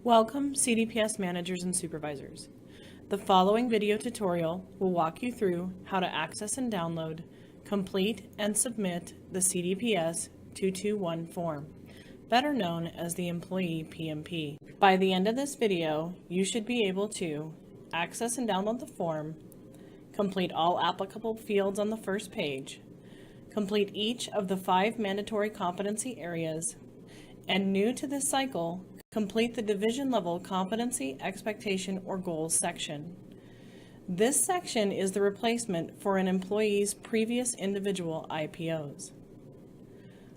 Welcome, CDPS managers and supervisors. The following video tutorial will walk you through how to access and download, complete, and submit the CDPS 221 form, better known as the Employee PMP. By the end of this video, you should be able to access and download the form, complete all applicable fields on the first page, complete each of the 5 mandatory competency areas, and new to this cycle, complete the division level competency, expectation, or goals section. This section is the replacement for an employee's previous individual IPOs.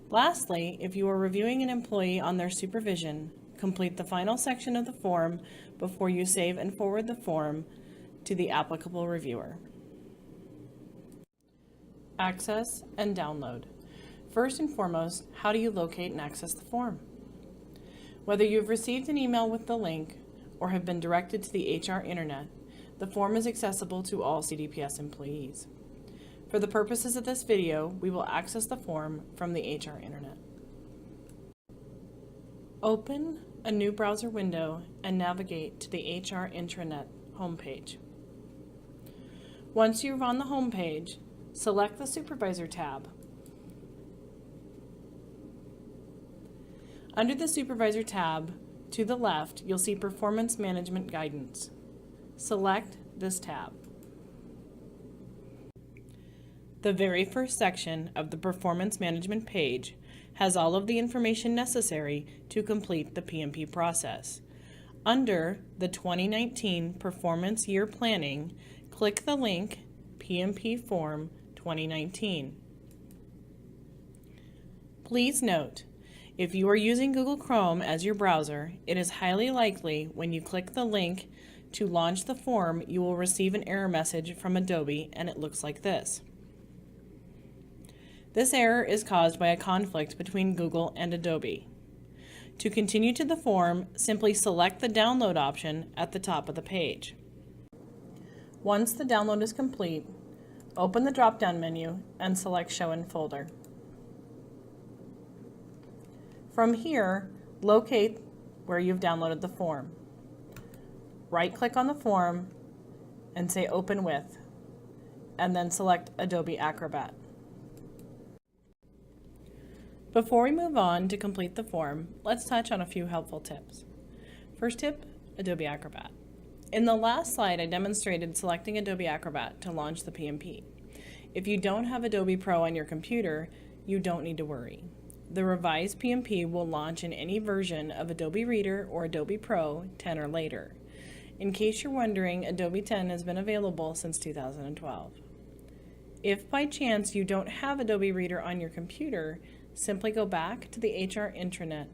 Lastly, if you are reviewing an employee on their supervision, complete the final section of the form before you save and forward the form to the applicable reviewer. Access and download. First and foremost, how do you locate and access the form? Whether you've received an email with the link or have been directed to the HR Internet, the form is accessible to all CDPS employees. For the purposes of this video, we will access the form from the HR Internet. Open a new browser window and navigate to the HR Intranet homepage. Once you're on the homepage, select the Supervisor tab. Under the Supervisor tab, to the left, you'll see Performance Management Guidance. Select this tab. The very first section of the Performance Management page has all of the information necessary to complete the PMP process. Under the 2019 Performance Year Planning, click the link PMP Form 2019. Please note, if you are using Google Chrome as your browser, it is highly likely when you click the link to launch the form, you will receive an error message from Adobe, and it looks like this. This error is caused by a conflict between Google and Adobe. To continue to the form, simply select the download option at the top of the page. Once the download is complete, open the drop-down menu and select Show in Folder. From here, locate where you've downloaded the form. Right-click on the form and say Open With, and then select Adobe Acrobat. Before we move on to complete the form, let's touch on a few helpful tips. First tip, Adobe Acrobat. In the last slide, I demonstrated selecting Adobe Acrobat to launch the PMP. If you don't have Adobe Pro on your computer, you don't need to worry. The revised PMP will launch in any version of Adobe Reader or Adobe Pro 10 or later. In case you're wondering, Adobe 10 has been available since 2012. If by chance you don't have Adobe Reader on your computer, simply go back to the HR Intranet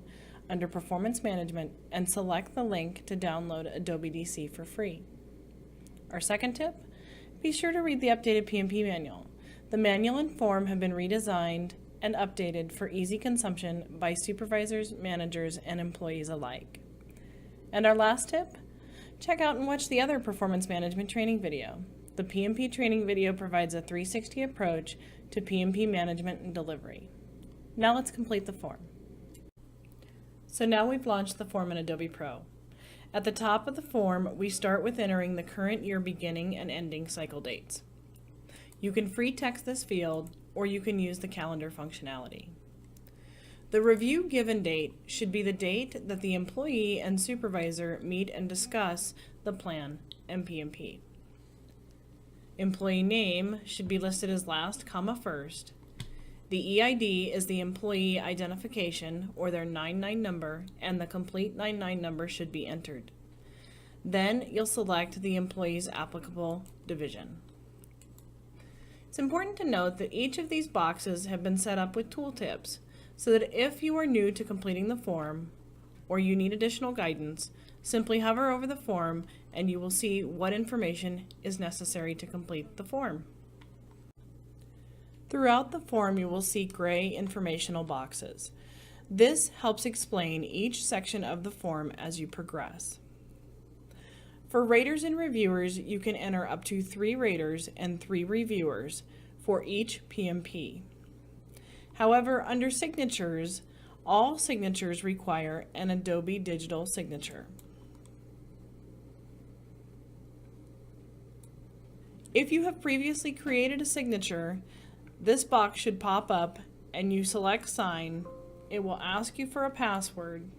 under Performance Management and select the link to download Adobe DC for free. Our second tip, be sure to read the updated PMP manual. The manual and form have been redesigned and updated for easy consumption by supervisors, managers, and employees alike. And our last tip, check out and watch the other performance management training video. The PMP training video provides a 360 approach to PMP management and delivery. Now let's complete the form. So now we've launched the form in Adobe Pro. At the top of the form, we start with entering the current year beginning and ending cycle dates. You can free text this field, or you can use the calendar functionality. The review given date should be the date that the employee and supervisor meet and discuss the plan and PMP. Employee name should be listed as last, first. The EID is the employee identification or their 99 number, and the complete 99 number should be entered. Then you'll select the employee's applicable division. It's important to note that each of these boxes have been set up with tooltips so that if you are new to completing the form or you need additional guidance, simply hover over the form and you will see what information is necessary to complete the form. Throughout the form, you will see gray informational boxes. This helps explain each section of the form as you progress. For raters and reviewers, you can enter up to 3 raters and 3 reviewers for each PMP. However, under signatures, All signatures require an Adobe digital signature. If you have previously created a signature, this box should pop up and you select Sign. It will ask you for a password.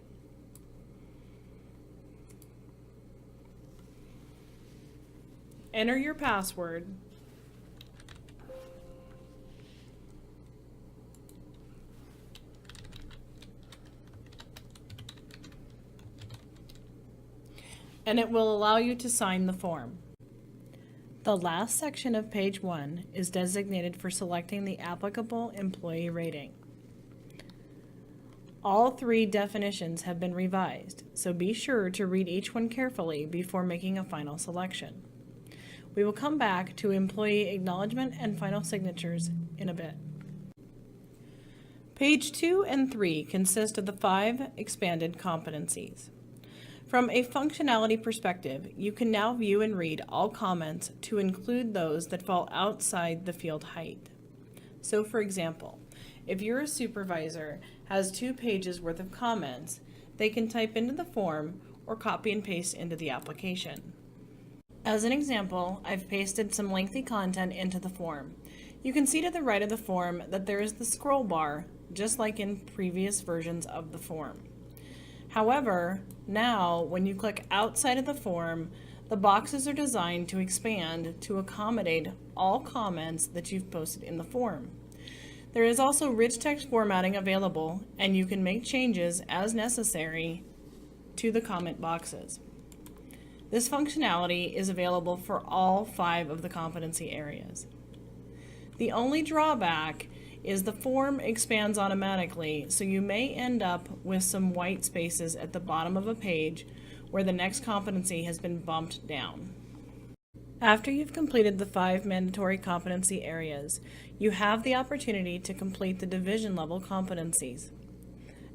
Enter your password. And it will allow you to sign the form. The last section of page 1 is designated for selecting the applicable employee rating. All 3 definitions have been revised, so be sure to read each one carefully before making a final selection. We will come back to employee acknowledgement and final signatures in a bit. Page 2 and 3 consist of the 5 expanded competencies. From a functionality perspective, you can now view and read all comments to include those that fall outside the field height. So for example, if your supervisor has 2 pages worth of comments, they can type into the form or copy and paste into the application. As an example, I've pasted some lengthy content into the form. You can see to the right of the form that there is the scroll bar, just like in previous versions of the form. However, now when you click outside of the form, the boxes are designed to expand to accommodate all comments that you've posted in the form. There is also rich text formatting available, and you can make changes as necessary to the comment boxes. This functionality is available for all 5 of the competency areas. The only drawback is the form expands automatically, so you may end up with some white spaces at the bottom of a page where the next competency has been bumped down. After you've completed the 5 mandatory competency areas, you have the opportunity to complete the division level competencies,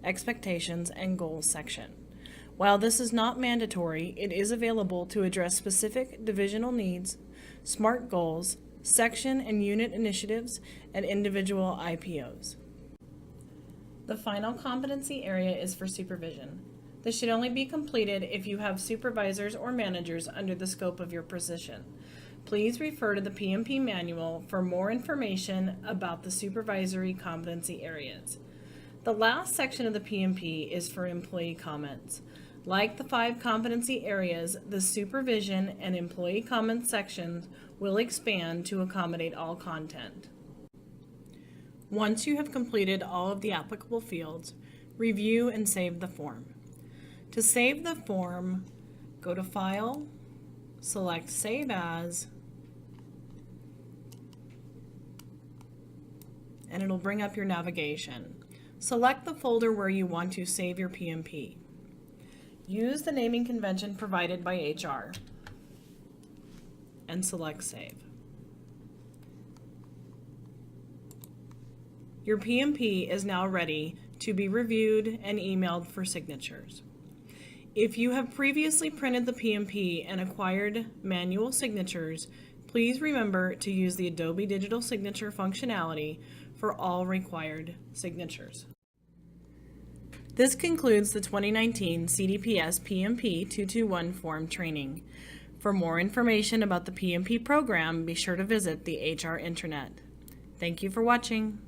expectations, and goals section. While this is not mandatory, it is available to address specific divisional needs, SMART goals, section and unit initiatives, and individual IPOs. The final competency area is for supervision. This should only be completed if you have supervisors or managers under the scope of your position. Please refer to the PMP manual for more information about the supervisory competency areas. The last section of the PMP is for employee comments. Like the 5 competency areas, the supervision and employee comments sections will expand to accommodate all content. Once you have completed all of the applicable fields, review and save the form. To save the form, go to File, select Save As, and it'll bring up your navigation. Select the folder where you want to save your PMP. Use the naming convention provided by HR and select Save. Your PMP is now ready to be reviewed and emailed for signatures. If you have previously printed the PMP and acquired manual signatures, please remember to use the Adobe Digital Signature functionality for all required signatures. This concludes the 2019 CDPS PMP 221 form training. For more information about the PMP program, be sure to visit the HR intranet. Thank you for watching.